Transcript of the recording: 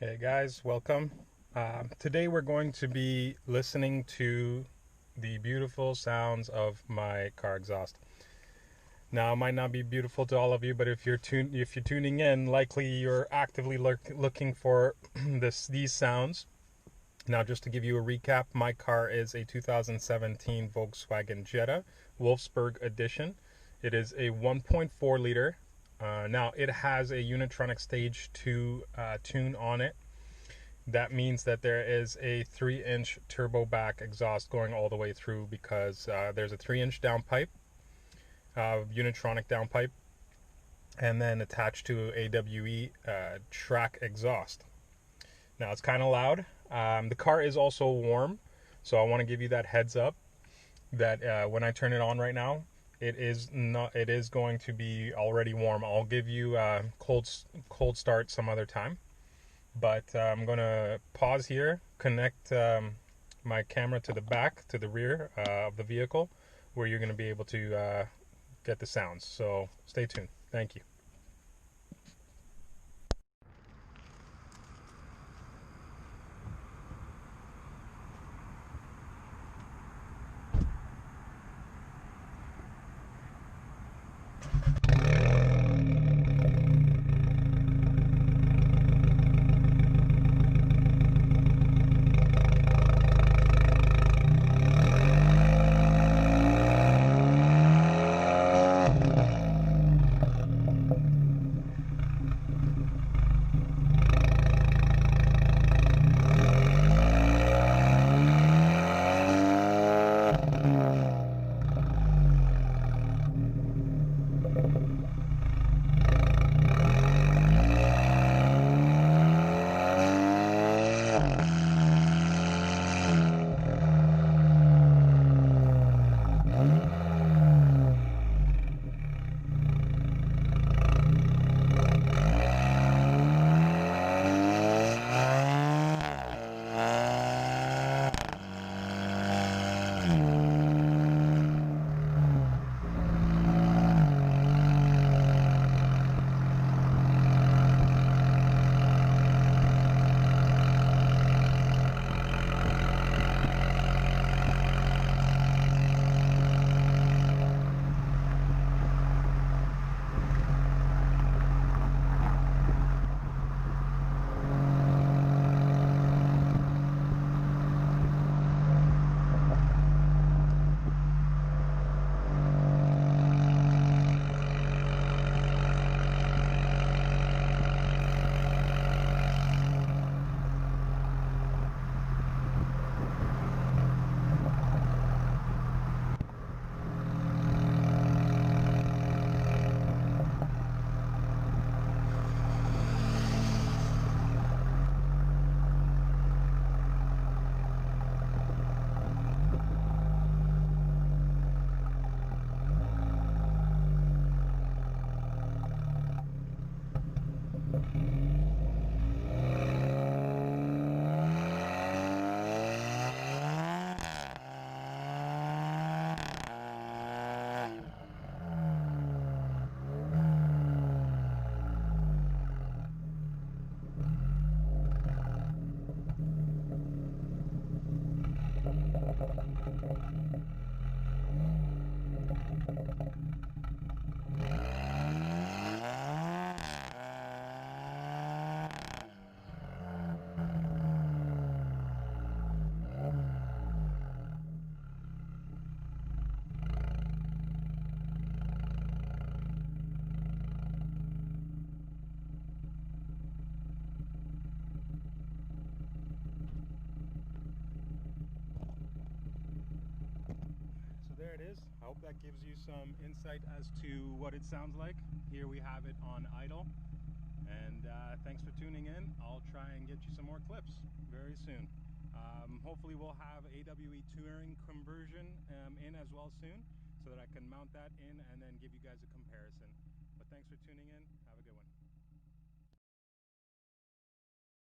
Hey guys, welcome. Today we're going to be listening to the beautiful sounds of my car exhaust. Now, it might not be beautiful to all of you, but if you're tuning in, likely you're actively looking for these sounds. Now, just to give you a recap, my car is a 2017 Volkswagen Jetta Wolfsburg Edition. It is a 1.4 liter. Now, it has a Unitronic Stage 2 tune on it. That means that there is a 3-inch turbo back exhaust going all the way through because there's a 3-inch downpipe, Unitronic downpipe, and then attached to AWE track exhaust. Now it's kind of loud. The car is also warm, so I want to give you that heads up that when I turn it on right now, it is going to be already warm. I'll give you cold start some other time. But I'm going to pause here, connect my camera to the rear of the vehicle, where you're going to be able to get the sounds. So stay tuned. Thank you. There it is. I hope that gives you some insight as to what it sounds like. Here we have it on idle. And thanks for tuning in. I'll try and get you some more clips very soon. Hopefully we'll have AWE touring conversion in as well soon, so that I can mount that in and then give you guys a comparison. But thanks for tuning in.